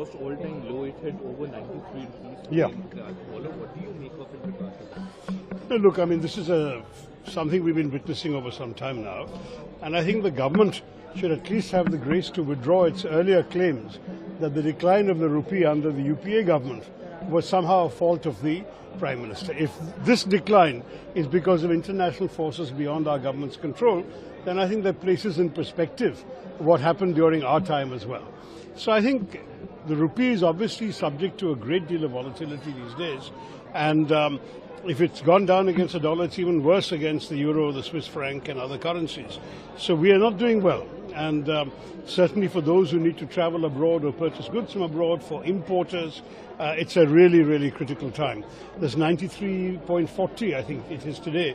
crossed all-time low. It hit over 93 rupees. Yeah. What do you make of it regard to that? No, look, I mean, this is something we've been witnessing over some time now, and I think the government should at least have the grace to withdraw its earlier claims that the decline of the rupee under the UPA government was somehow a fault of the Prime Minister. If this decline is because of international forces beyond our government's control, then I think that places in perspective what happened during our time as well. So I think the rupee is obviously subject to a great deal of volatility these days, and if it's gone down against the dollar, it's even worse against the euro, the Swiss franc and other currencies. So we are not doing well. And certainly for those who need to travel abroad or purchase goods from abroad, for importers, it's a really, really critical time. This 93.40, I think it is today,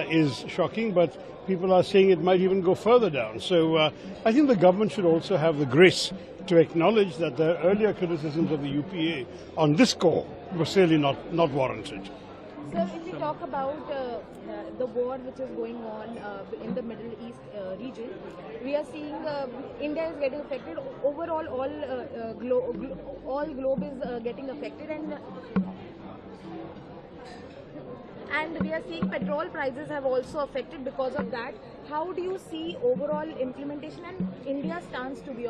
is shocking, but people are saying it might even go further down. So I think the government should also have the grace to acknowledge that the earlier criticisms of the UPA on this score were really not warranted. Sir, if we talk about the war which is going on in the Middle East region, we are seeing India is getting affected. Overall, all globe is getting affected, and we are seeing petrol prices have also affected because of that. How do you see overall implementation and India's stance to be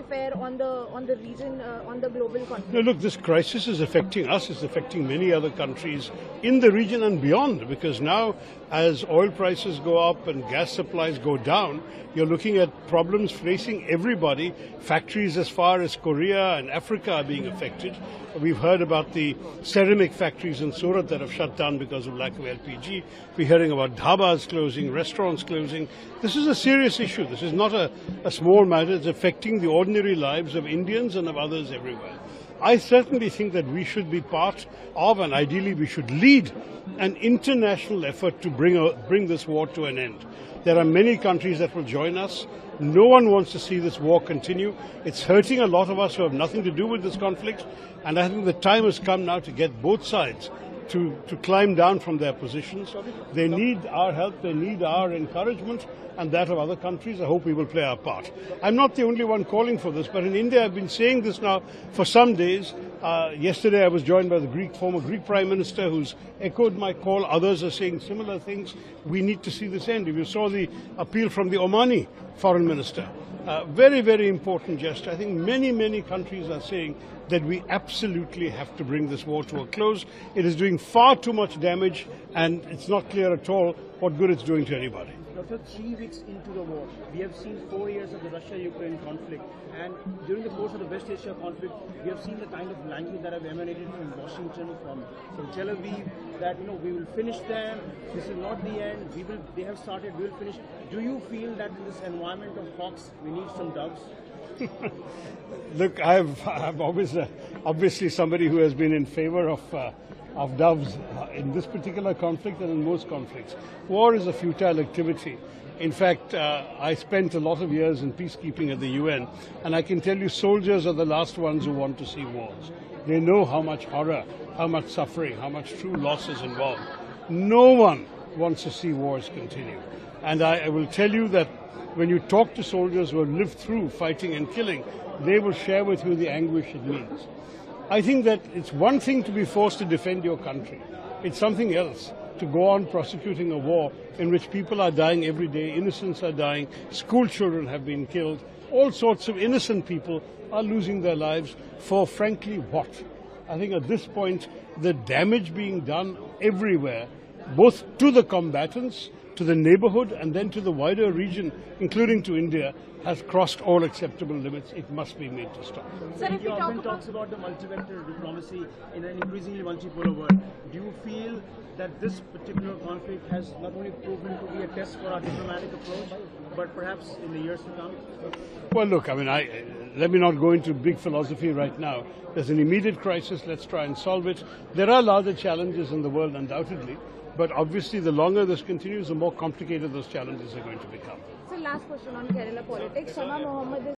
fair on the region, on the global conflict? No, look, this crisis is affecting us, it's affecting many other countries in the region and beyond, because now as oil prices go up and gas supplies go down, you're looking at problems facing everybody. Factories as far as Korea and Africa are being affected. We've heard about the ceramic factories in Surat that have shut down because of lack of LPG. We're hearing about dhabas closing, restaurants closing. This is a serious issue. This is not a small matter. It's affecting the ordinary lives of Indians and of others everywhere. I certainly think that we should be part of, and ideally we should lead, an international effort to bring this war to an end. There are many countries that will join us. No one wants to see this war continue. It's hurting a lot of us who have nothing to do with this conflict, and I think the time has come now to get both sides to climb down from their positions. They need our help, they need our encouragement, and that of other countries. I hope we will play our part. I'm not the only one calling for this, but in India I've been saying this now for some days. Yesterday I was joined by the former Greek Prime Minister, who's echoed my call. Others are saying similar things. We need to see this end. If you saw the appeal from the Omani Foreign Minister, very, very important gesture. I think many countries are saying that we absolutely have to bring this war to a close. It is doing far too much damage, and it's not clear at all what good it's doing to anybody. Doctor, 3 weeks into the war, we have seen 4 years of the Russia-Ukraine conflict, and during the course of the West Asia conflict, we have seen the kind of language that have emanated from Washington, from Tel Aviv, that we will finish them. This is not the end. They have started. We will finish. Do you feel that in this environment of hawks, we need some doves? Look, I'm always obviously somebody who has been in favor of doves in this particular conflict and in most conflicts. War is a futile activity. In fact, I spent a lot of years in peacekeeping at the UN, and I can tell you soldiers are the last ones who want to see wars. They know how much horror, how much suffering, how much true loss is involved. No one wants to see wars continue. And I will tell you that when you talk to soldiers who have lived through fighting and killing, they will share with you the anguish it means. I think that it's one thing to be forced to defend your country. It's something else to go on prosecuting a war in which people are dying every day, innocents are dying, school children have been killed, all sorts of innocent people are losing their lives for, frankly, what? I think at this point, the damage being done everywhere, both to the combatants, to the neighborhood, and then to the wider region, including to India, has crossed all acceptable limits. It must be made to stop. Sir, India often talks about the multivector diplomacy in an increasingly multipolar world. Do you feel that this particular conflict has not only proven to be a test for our diplomatic approach, but perhaps in the years to come? Well, look, I mean, let me not go into big philosophy right now. There's an immediate crisis. Let's try and solve it. There are larger challenges in the world, undoubtedly. But obviously, the longer this continues, the more complicated those challenges are going to become. So last question on Kerala politics. Shama Mohammed